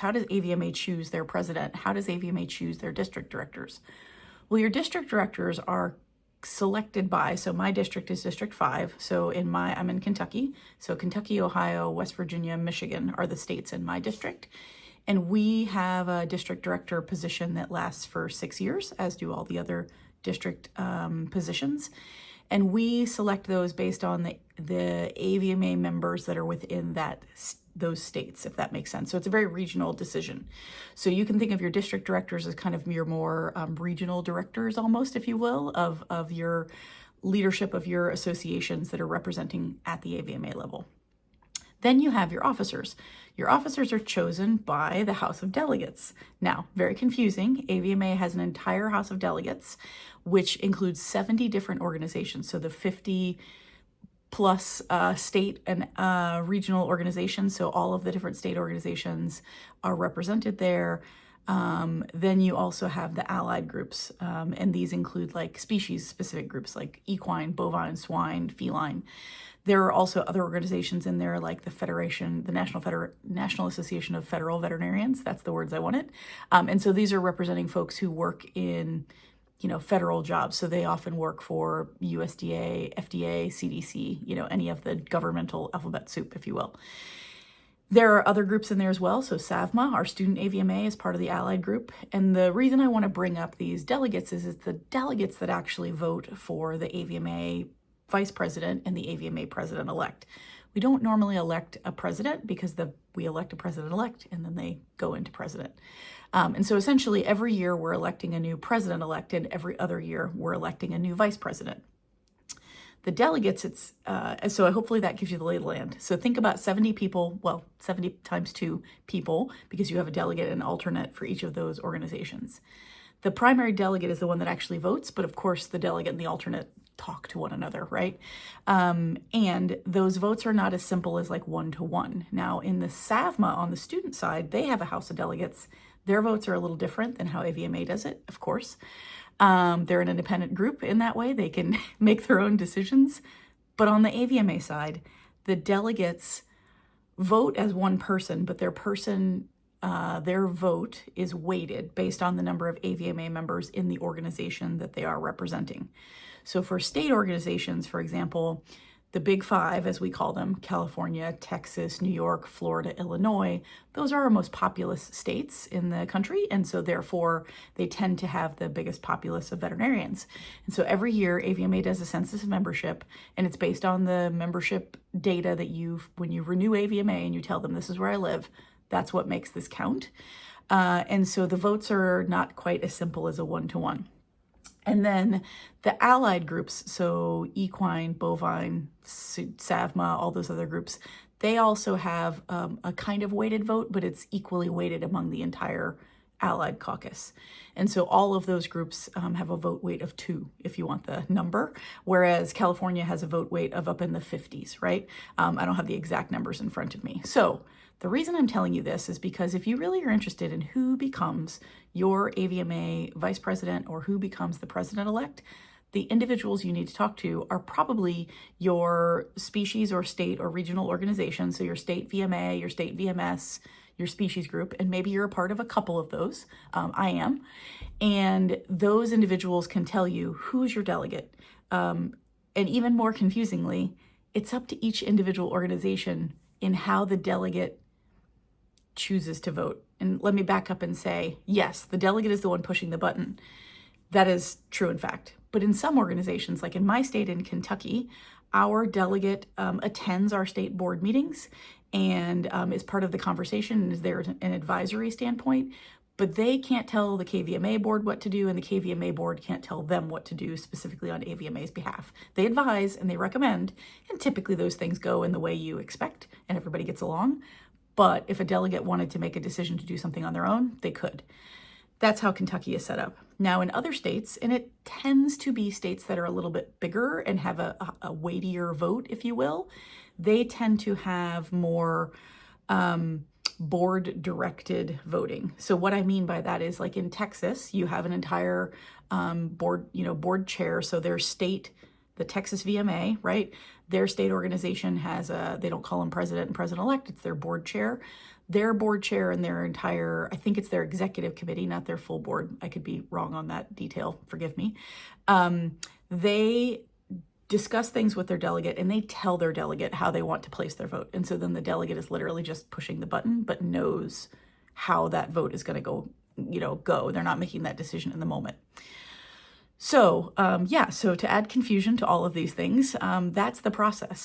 How does AVMA choose their president? How does AVMA choose their district directors? Well, your district directors are selected by, so my district is District 5. So I'm in Kentucky. So Kentucky, Ohio, West Virginia, Michigan are the states in my district. And we have a district director position that lasts for 6 years, as do all the other district positions. And we select those based on the AVMA members that are within those states, if that makes sense. So it's a very regional decision. So you can think of your district directors as kind of your more regional directors almost, if you will, of your leadership of your associations that are representing at the AVMA level. Then you have your officers. Your officers are chosen by the House of Delegates. Now, very confusing. AVMA has an entire House of Delegates, which includes 70 different organizations. So the 50 plus state and regional organizations. So all of the different state organizations are represented there. Then you also have the allied groups, and these include like species-specific groups like equine, bovine, swine, feline. There are also other organizations in there like the National Association of Federal Veterinarians. That's the words I wanted. And so these are representing folks who work in, federal jobs. So they often work for USDA, FDA, CDC, any of the governmental alphabet soup, if you will. There are other groups in there as well. So SAVMA, our student AVMA, is part of the allied group. And the reason I want to bring up these delegates is it's the delegates that actually vote for the AVMA Vice President and the AVMA President Elect. We don't normally elect a president because we elect a President Elect and then they go into president. And so essentially every year we're electing a new President Elect, and every other year we're electing a new Vice President. The delegates, so hopefully that gives you the lay of the land. So think about 70 people, 70 times 2 people, because you have a delegate and alternate for each of those organizations. The primary delegate is the one that actually votes, but of course the delegate and the alternate talk to one another, right? And those votes are not as simple as like 1-to-1. Now in the SAVMA on the student side, they have a House of Delegates. Their votes are a little different than how AVMA does it, of course. They're an independent group in that way. They can make their own decisions. But on the AVMA side, the delegates vote as one person, but their vote is weighted based on the number of AVMA members in the organization that they are representing. So for state organizations, for example, the Big Five, as we call them, California, Texas, New York, Florida, Illinois, those are our most populous states in the country. And so therefore, they tend to have the biggest populace of veterinarians. And so every year, AVMA does a census of membership, and it's based on the membership data that when you renew AVMA and you tell them this is where I live, that's what makes this count. And so the votes are not quite as simple as a 1-to-1. And then the allied groups, so equine, bovine, SAVMA, all those other groups, they also have a kind of weighted vote, but it's equally weighted among the entire allied caucus. And so all of those groups have a vote weight of 2, if you want the number, whereas California has a vote weight of up in the 50s, right? I don't have the exact numbers in front of me. So the reason I'm telling you this is because if you really are interested in who becomes your AVMA vice president or who becomes the president-elect, the individuals you need to talk to are probably your species or state or regional organization. So your state VMA, your state VMS, your species group, and maybe you're a part of a couple of those. I am. And those individuals can tell you who's your delegate. And even more confusingly, it's up to each individual organization in how the delegate chooses to vote. And let me back up and say, yes, the delegate is the one pushing the button. That is true in fact. But in some organizations, like in my state in Kentucky, our delegate attends our state board meetings and is part of the conversation and is there an advisory standpoint, but they can't tell the KVMA board what to do, and the KVMA board can't tell them what to do specifically on AVMA's behalf. They advise and they recommend, and typically those things go in the way you expect and everybody gets along. But if a delegate wanted to make a decision to do something on their own, they could. That's how Kentucky is set up. Now in other states, and it tends to be states that are a little bit bigger and have a weightier vote, if you will, they tend to have more board-directed voting. So what I mean by that is, like in Texas, you have an entire board chair. So their state, the Texas VMA, right? Their state organization has they don't call them president and president-elect, it's their board chair. their board chair and their entire, I think it's their executive committee, not their full board. I could be wrong on that detail, forgive me. They discuss things with their delegate and they tell their delegate how they want to place their vote. And so then the delegate is literally just pushing the button, but knows how that vote is going to go. They're not making that decision in the moment. So, so to add confusion to all of these things, that's the process.